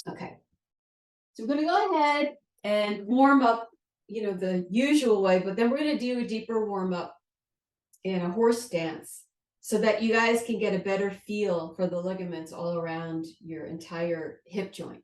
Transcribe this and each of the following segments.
Okay. So we're going to go ahead and warm up, the usual way, but then we're going to do a deeper warm up in a horse stance so that you guys can get a better feel for the ligaments all around your entire hip joint.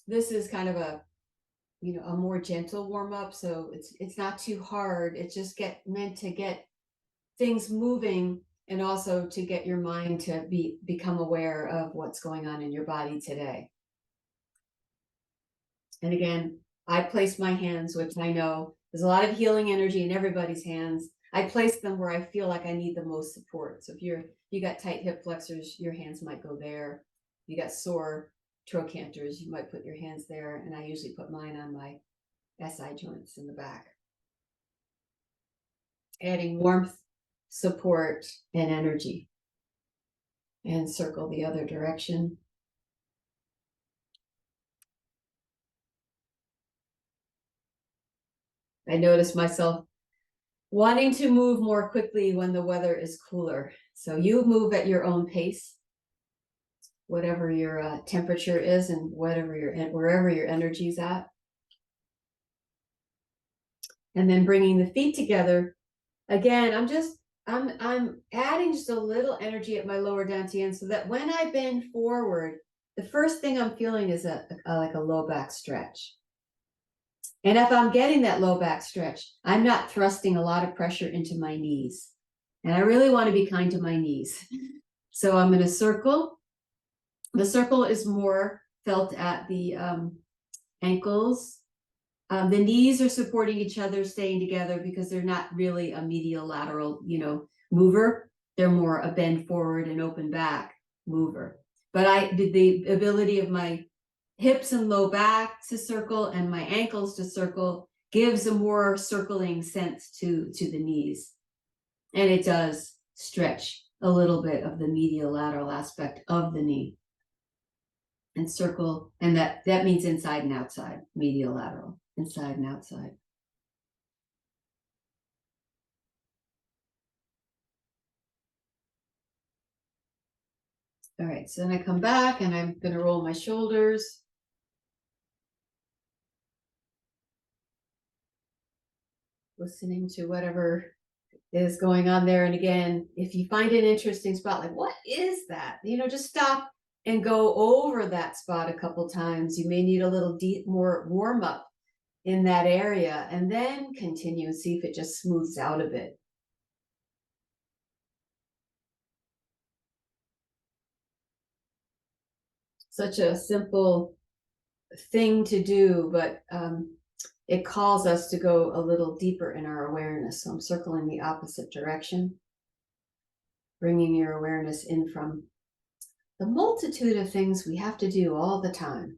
This is kind of a more gentle warm up, so it's not too hard. It's just meant to get things moving and also to get your mind to become aware of what's going on in your body today. And again, I place my hands, which I know there's a lot of healing energy in everybody's hands. I place them where I feel like I need the most support. So if you got tight hip flexors, your hands might go there. You got sore trochanters, you might put your hands there. And I usually put mine on my SI joints in the back. Adding warmth, support, and energy. And circle the other direction. I notice myself wanting to move more quickly when the weather is cooler. So you move at your own pace, whatever your temperature is and wherever your energy's at. And then bringing the feet together. Again, I'm adding just a little energy at my lower dantian so that when I bend forward, the first thing I'm feeling is like a low back stretch. And if I'm getting that low back stretch, I'm not thrusting a lot of pressure into my knees. And I really want to be kind to my knees. So I'm going to circle. The circle is more felt at the ankles. The knees are supporting each other, staying together because they're not really a medial lateral, mover. They're more a bend forward and open back mover. But the ability of my hips and low back to circle and my ankles to circle gives a more circling sense to the knees. And it does stretch a little bit of the medial lateral aspect of the knee. And circle, and that means inside and outside, medial lateral, inside and outside. All right, so then I come back and I'm going to roll my shoulders. Listening to whatever is going on there. And again, if you find an interesting spot, like, what is that? Just stop and go over that spot a couple times. You may need a little more warm up in that area and then continue and see if it just smooths out a bit. Such a simple thing to do, but it calls us to go a little deeper in our awareness. So I'm circling the opposite direction, bringing your awareness in from the multitude of things we have to do all the time.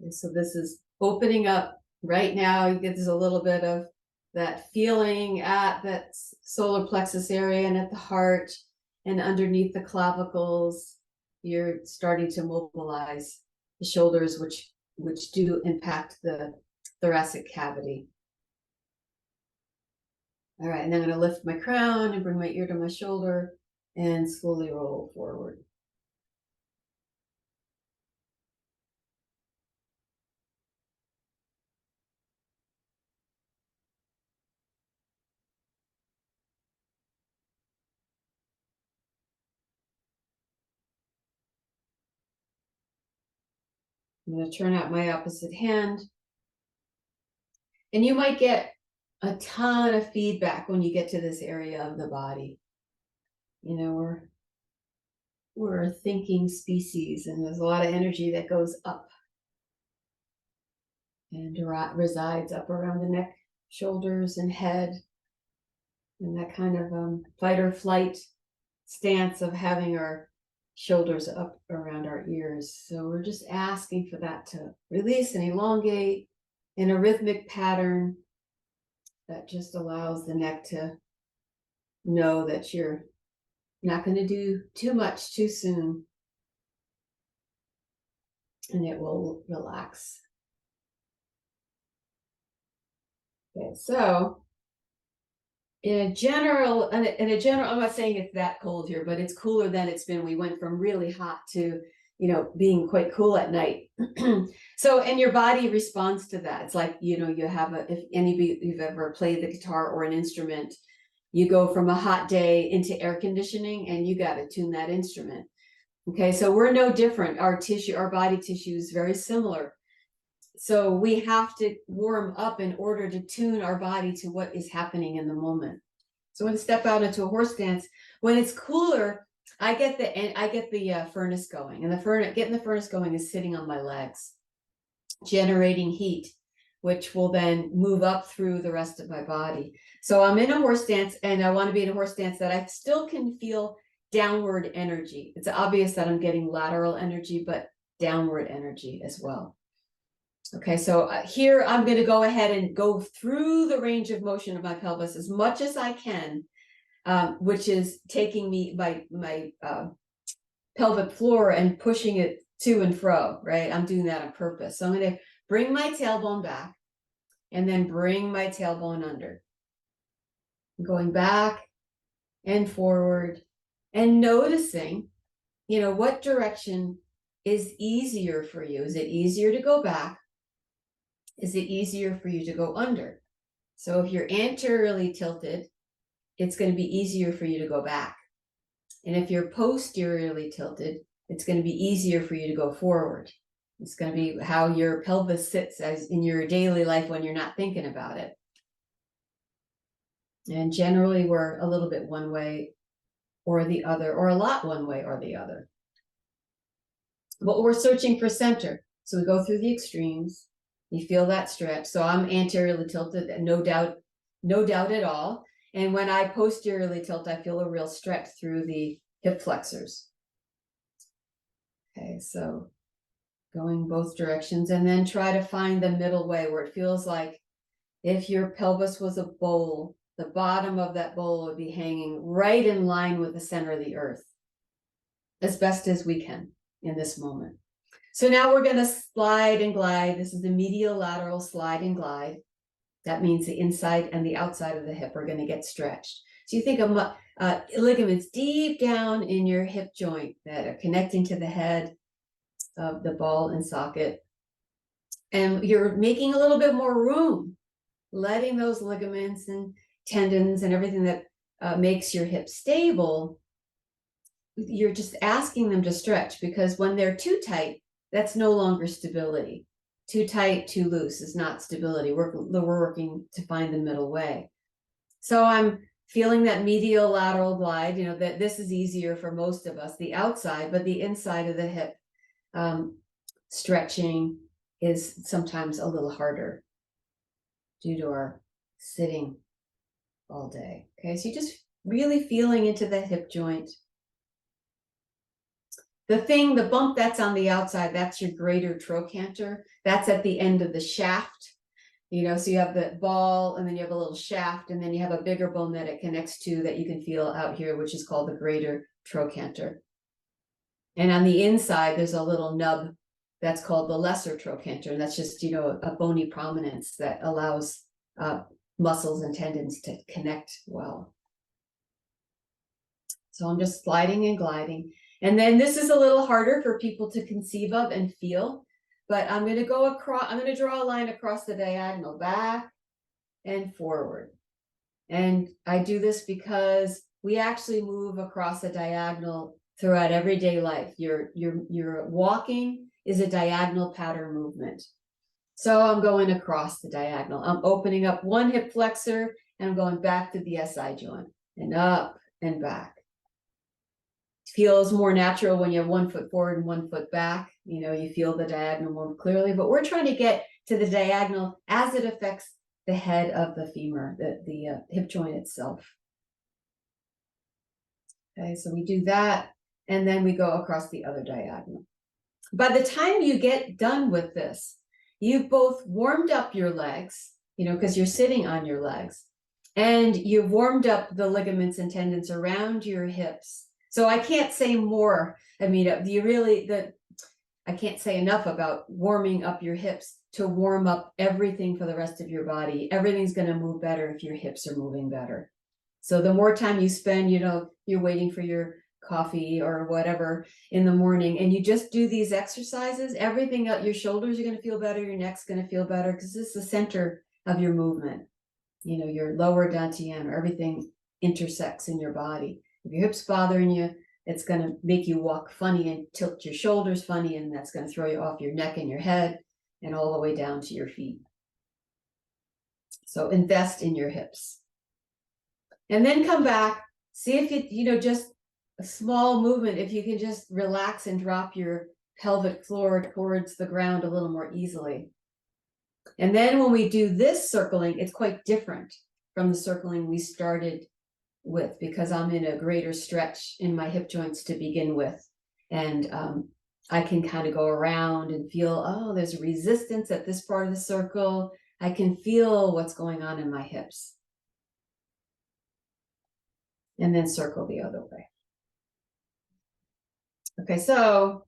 And so this is opening up right now. You get a little bit of that feeling at that solar plexus area and at the heart and underneath the clavicles. You're starting to mobilize the shoulders, which do impact the thoracic cavity. All right, and then I'm going to lift my crown and bring my ear to my shoulder and slowly roll forward. I'm going to turn out my opposite hand. And you might get a ton of feedback when you get to this area of the body. We're a thinking species, and there's a lot of energy that goes up and resides up around the neck, shoulders, and head. And that kind of fight or flight stance of having our shoulders up around our ears. So we're just asking for that to release and elongate in a rhythmic pattern that just allows the neck to know that you're not going to do too much too soon, and it will relax. Okay, so In a general, I'm not saying it's that cold here, but it's cooler than it's been. We went from really hot to, being quite cool at night. So, and your body responds to that. It's like, you have if anybody you've ever played the guitar or an instrument, you go from a hot day into air conditioning and you got to tune that instrument. Okay, so we're no different. Our body tissue is very similar. So we have to warm up in order to tune our body to what is happening in the moment. So when I step out into a horse dance, when it's cooler, I get the furnace going, and getting the furnace going is sitting on my legs, generating heat, which will then move up through the rest of my body. So I'm in a horse dance, and I want to be in a horse dance that I still can feel downward energy. It's obvious that I'm getting lateral energy, but downward energy as well. Okay, so here I'm going to go ahead and go through the range of motion of my pelvis as much as I can, which is taking my pelvic floor and pushing it to and fro, right? I'm doing that on purpose. So I'm going to bring my tailbone back and then bring my tailbone under. Going back and forward and noticing, what direction is easier for you. Is it easier to go back? Is it easier for you to go under? So if you're anteriorly tilted, it's going to be easier for you to go back. And if you're posteriorly tilted, it's going to be easier for you to go forward. It's going to be how your pelvis sits as in your daily life when you're not thinking about it. And generally we're a little bit one way or the other, or a lot one way or the other. But we're searching for center. So we go through the extremes. You feel that stretch. So I'm anteriorly tilted, no doubt at all. And when I posteriorly tilt, I feel a real stretch through the hip flexors. Okay, so going both directions, and then try to find the middle way where it feels like if your pelvis was a bowl, the bottom of that bowl would be hanging right in line with the center of the earth, as best as we can in this moment. So now we're going to slide and glide. This is the medial lateral slide and glide. That means the inside and the outside of the hip are going to get stretched. So you think of ligaments deep down in your hip joint that are connecting to the head of the ball and socket. And you're making a little bit more room, letting those ligaments and tendons and everything that makes your hip stable, you're just asking them to stretch, because when they're too tight, that's no longer stability. Too tight, too loose is not stability. We're working to find the middle way. So I'm feeling that medial lateral glide, that this is easier for most of us, the outside, but the inside of the hip stretching is sometimes a little harder due to our sitting all day. Okay, so you're just really feeling into the hip joint. The bump that's on the outside, that's your greater trochanter. That's at the end of the shaft. So you have the ball, and then you have a little shaft, and then you have a bigger bone that it connects to that you can feel out here, which is called the greater trochanter. And on the inside, there's a little nub that's called the lesser trochanter. And that's just, a bony prominence that allows muscles and tendons to connect well. So I'm just sliding and gliding. And then this is a little harder for people to conceive of and feel, but I'm going to go across, I'm going to draw a line across the diagonal, back and forward. And I do this because we actually move across the diagonal throughout everyday life. Your walking is a diagonal pattern movement. So I'm going across the diagonal. I'm opening up one hip flexor and I'm going back to the SI joint and up and back. Feels more natural when you have 1 foot forward and 1 foot back. You feel the diagonal more clearly, but we're trying to get to the diagonal as it affects the head of the femur, the hip joint itself. Okay, so we do that, and then we go across the other diagonal. By the time you get done with this, you've both warmed up your legs, because you're sitting on your legs, and you've warmed up the ligaments and tendons around your hips. So I can't say more. I mean, I can't say enough about warming up your hips to warm up everything for the rest of your body. Everything's going to move better if your hips are moving better. So the more time you spend, you're waiting for your coffee or whatever in the morning, and you just do these exercises, everything up, your shoulders are going to feel better, your neck's going to feel better, because this is the center of your movement. Your lower dantian, or everything intersects in your body. If your hip's bothering you, it's going to make you walk funny and tilt your shoulders funny, and that's going to throw you off your neck and your head and all the way down to your feet. So invest in your hips. And then come back, see if just a small movement, if you can just relax and drop your pelvic floor towards the ground a little more easily. And then when we do this circling, it's quite different from the circling we started with, because I'm in a greater stretch in my hip joints to begin with. And I can kind of go around and feel, oh, there's resistance at this part of the circle. I can feel what's going on in my hips. And then circle the other way. Okay, so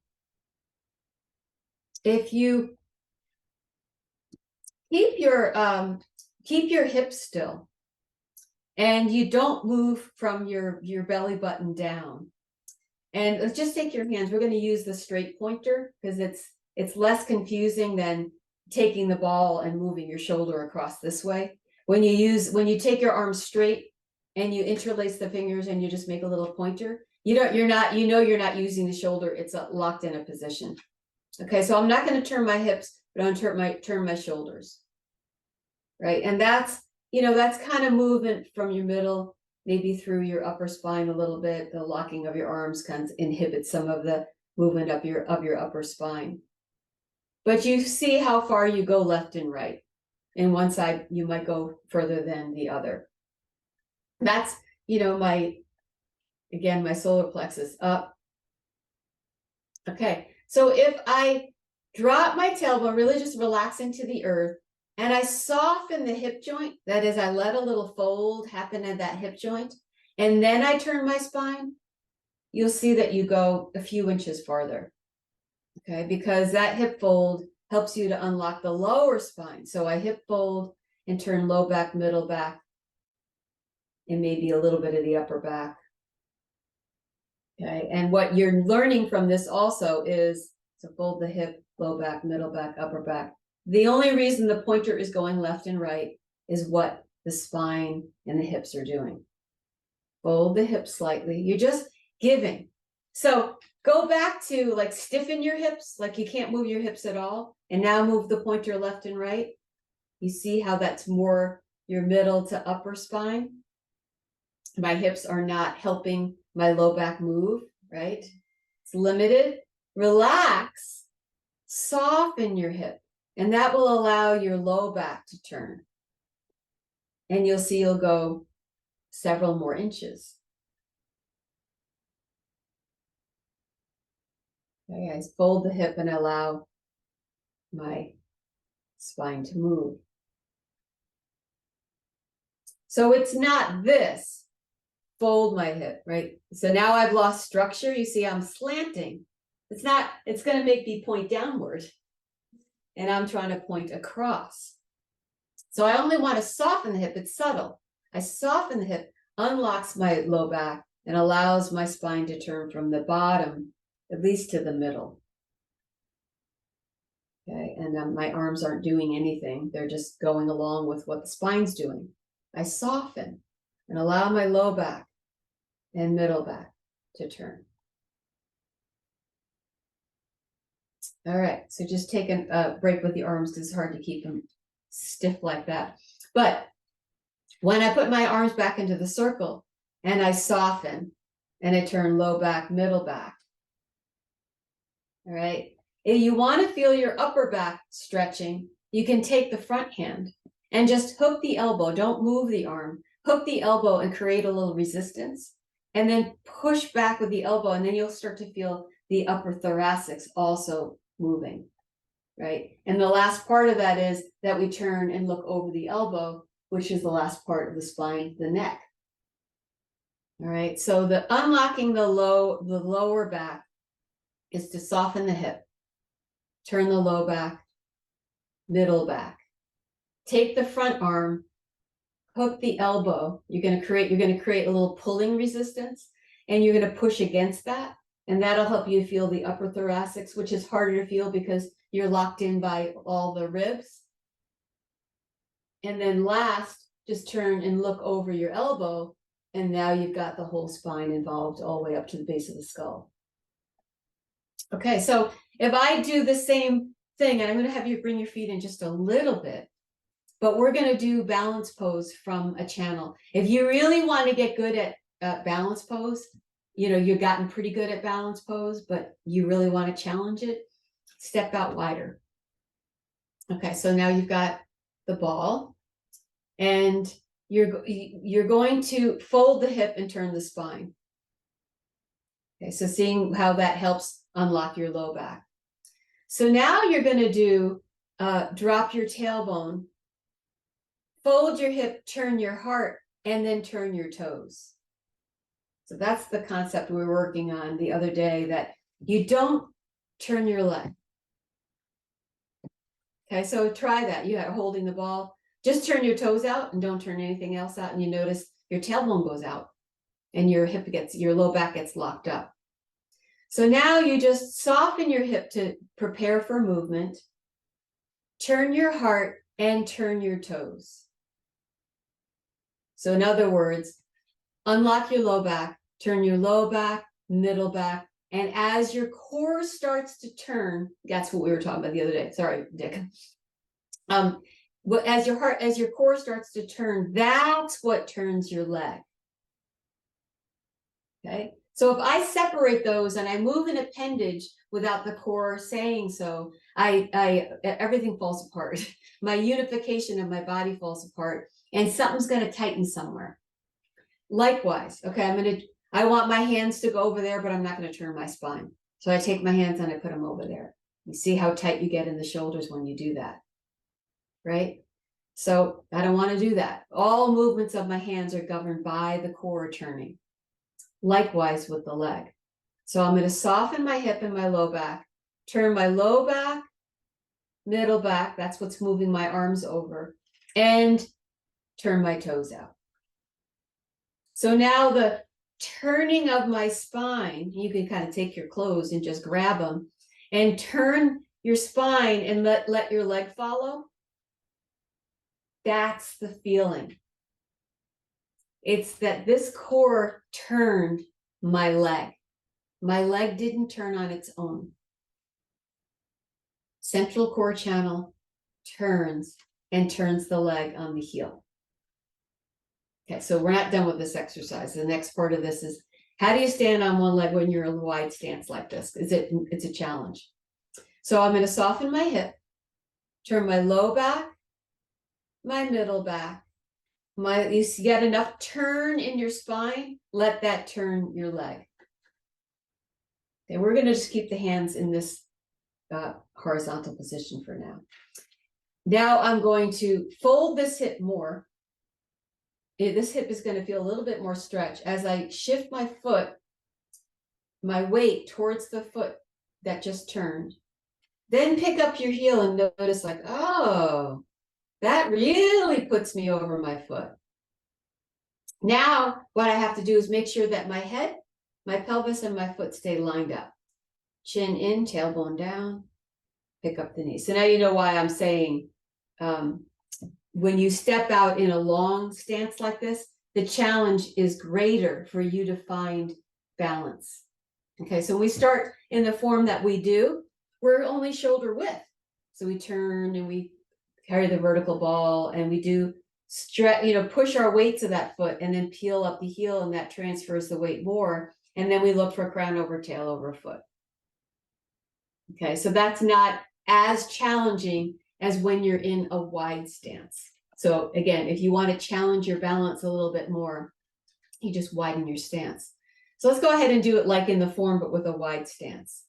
if you keep your hips still, and you don't move from your belly button down, and let's just take your hands. We're going to use the straight pointer because it's less confusing than taking the ball and moving your shoulder across this way. When you take your arms straight and you interlace the fingers and you just make a little pointer, you're not using the shoulder. It's locked in a position. Okay, so I'm not going to turn my hips, but I'm going to turn my shoulders. Right, and that's kind of movement from your middle, maybe through your upper spine a little bit. The locking of your arms kind of inhibits some of the movement of your upper spine. But you see how far you go left and right. In one side, you might go further than the other. That's, my solar plexus up. Okay, so if I drop my tailbone, really just relax into the earth, and I soften the hip joint, that is, I let a little fold happen at that hip joint, and then I turn my spine, you'll see that you go a few inches farther. Okay, because that hip fold helps you to unlock the lower spine. So I hip fold and turn low back, middle back, and maybe a little bit of the upper back. Okay, and what you're learning from this also is to fold the hip, low back, middle back, upper back. The only reason the pointer is going left and right is what the spine and the hips are doing. Fold the hips slightly. You're just giving. So go back to like stiffen your hips, like you can't move your hips at all. And now move the pointer left and right. You see how that's more your middle to upper spine. My hips are not helping my low back move, right? It's limited. Relax. Soften your hip. And that will allow your low back to turn. And you'll see you'll go several more inches. Okay, I fold the hip and allow my spine to move. So it's not this, fold my hip, right? So now I've lost structure. You see I'm slanting. It's going to make me point downward. And I'm trying to point across. So I only want to soften the hip. It's subtle. I soften the hip, unlocks my low back, and allows my spine to turn from the bottom, at least to the middle. Okay, and my arms aren't doing anything. They're just going along with what the spine's doing. I soften and allow my low back and middle back to turn. All right, so just take a break with the arms because it's hard to keep them stiff like that. But when I put my arms back into the circle and I soften and I turn low back, middle back. All right, if you want to feel your upper back stretching, you can take the front hand and just hook the elbow. Don't move the arm. Hook the elbow and create a little resistance. And then push back with the elbow, and then you'll start to feel the upper thoracics also moving, right? And the last part of that is that we turn and look over the elbow, which is the last part of the spine, the neck. All right, so the unlocking the lower back is to soften the hip, turn the low back, middle back. Take the front arm, hook the elbow. You're going to create a little pulling resistance, and you're going to push against that. And that'll help you feel the upper thoracics, which is harder to feel because you're locked in by all the ribs. And then last, just turn and look over your elbow. And now you've got the whole spine involved all the way up to the base of the skull. Okay, so if I do the same thing, and I'm going to have you bring your feet in just a little bit, but we're going to do balance pose from a channel. If you really want to get good at balance pose, you know, you've gotten pretty good at balance pose, but you really want to challenge it, step out wider. Okay, so now you've got the ball, and you're going to fold the hip and turn the spine. Okay, so seeing how that helps unlock your low back. So now you're going to do drop your tailbone, fold your hip, turn your heart, and then turn your toes. So that's the concept we were working on the other day, that you don't turn your leg. Okay, so try that. You are holding the ball. Just turn your toes out and don't turn anything else out. And you notice your tailbone goes out and your low back gets locked up. So now you just soften your hip to prepare for movement. Turn your heart and turn your toes. So in other words, unlock your low back, turn your low back, middle back, and as your core starts to turn, that's what we were talking about the other day. Sorry, Dick. As your core starts to turn, that's what turns your leg. Okay. So if I separate those and I move an appendage without the core saying so, everything falls apart. My unification of my body falls apart, and something's going to tighten somewhere. Likewise, okay, I want my hands to go over there, but I'm not going to turn my spine. So I take my hands and I put them over there. You see how tight you get in the shoulders when you do that, right? So I don't want to do that. All movements of my hands are governed by the core turning. Likewise with the leg. So I'm going to soften my hip and my low back, turn my low back, middle back, that's what's moving my arms over, and turn my toes out. So now the turning of my spine, you can kind of take your clothes and just grab them and turn your spine and let your leg follow. That's the feeling. It's that this core turned my leg. My leg didn't turn on its own. Central core channel turns and turns the leg on the heel. Okay, so we're not done with this exercise. The next part of this is, how do you stand on one leg when you're in a wide stance like this? It's a challenge. So I'm going to soften my hip, turn my low back, my middle back. You get enough turn in your spine, let that turn your leg. Okay, we're going to just keep the hands in this horizontal position for now. Now I'm going to fold this hip more. This hip is going to feel a little bit more stretch as I shift my foot, my weight towards the foot that just turned. Then pick up your heel and notice, like, oh, that really puts me over my foot. Now what I have to do is make sure that my head, my pelvis, and my foot stay lined up. Chin in, tailbone down, pick up the knee. So now you know why I'm saying when you step out in a long stance like this, the challenge is greater for you to find balance. Okay, so we start in the form that we do, we're only shoulder width. So we turn and we carry the vertical ball and we do push our weight to that foot and then peel up the heel, and that transfers the weight more. And then we look for crown over tail over foot. Okay, so that's not as challenging as when you're in a wide stance. So again, if you want to challenge your balance a little bit more, you just widen your stance. So let's go ahead and do it like in the form, but with a wide stance.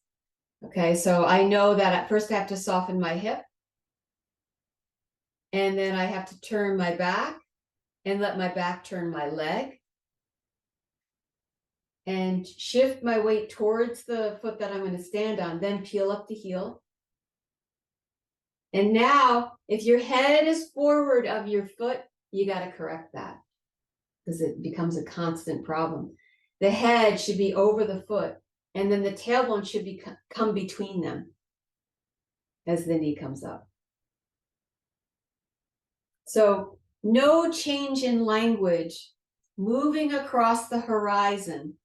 Okay, so I know that at first I have to soften my hip. And then I have to turn my back and let my back turn my leg. And shift my weight towards the foot that I'm going to stand on, then peel up the heel. And now, if your head is forward of your foot, you got to correct that because it becomes a constant problem. The head should be over the foot, and then the tailbone should come between them as the knee comes up. So no change in language moving across the horizon.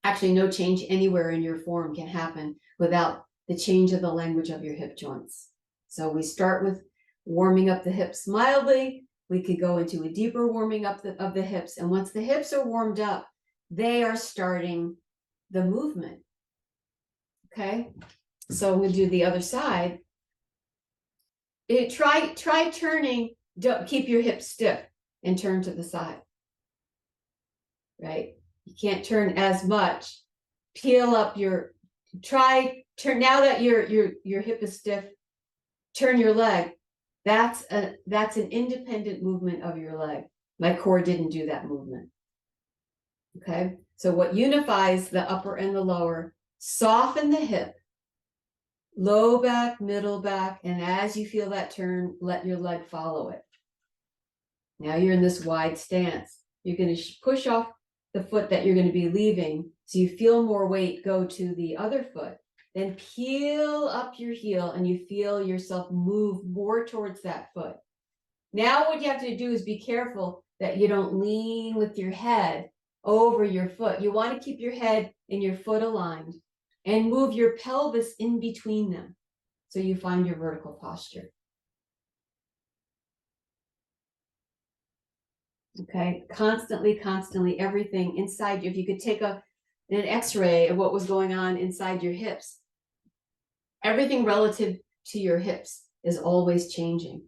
Actually, no change anywhere in your form can happen without the change of the language of your hip joints. So we start with warming up the hips mildly. We could go into a deeper warming up of the hips. And once the hips are warmed up, they are starting the movement. Okay, so we'll do the other side. Try turning. Don't keep your hips stiff and turn to the side. Right? You can't turn as much. Peel up your. Turn now that your hip is stiff. Turn your leg. That's an independent movement of your leg. My core didn't do that movement. Okay, so what unifies the upper and the lower? Soften the hip, low back, middle back, and as you feel that turn, let your leg follow it. Now you're in this wide stance. You're going to push off the foot that you're going to be leaving, so you feel more weight go to the other foot. Then peel up your heel and you feel yourself move more towards that foot. Now what you have to do is be careful that you don't lean with your head over your foot. You want to keep your head and your foot aligned and move your pelvis in between them so you find your vertical posture. Okay, constantly, everything inside you. If you could take an x-ray of what was going on inside your hips, everything relative to your hips is always changing.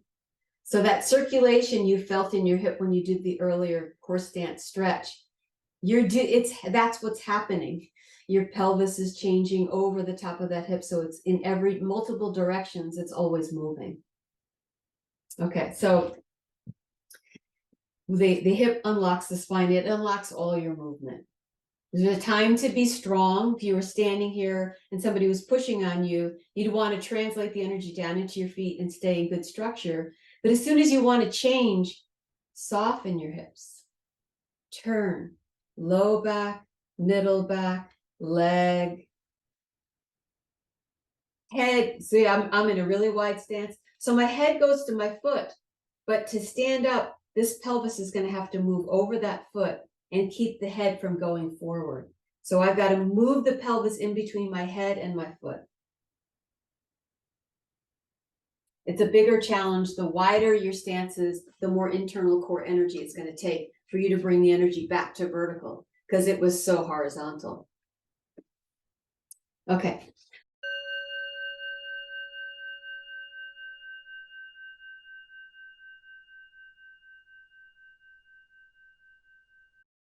So that circulation you felt in your hip when you did the earlier horse stance stretch, that's what's happening. Your pelvis is changing over the top of that hip, so it's in multiple directions. It's always moving. Okay, so the hip unlocks the spine. It unlocks all your movement. There's a time to be strong. If you were standing here and somebody was pushing on you, you'd want to translate the energy down into your feet and stay in good structure. But as soon as you want to change, soften your hips. Turn, low back, middle back, leg, head. See, I'm in a really wide stance. So my head goes to my foot. But to stand up, this pelvis is going to have to move over that foot and keep the head from going forward. So I've got to move the pelvis in between my head and my foot. It's a bigger challenge. The wider your stance is, the more internal core energy it's going to take for you to bring the energy back to vertical because it was so horizontal. Okay,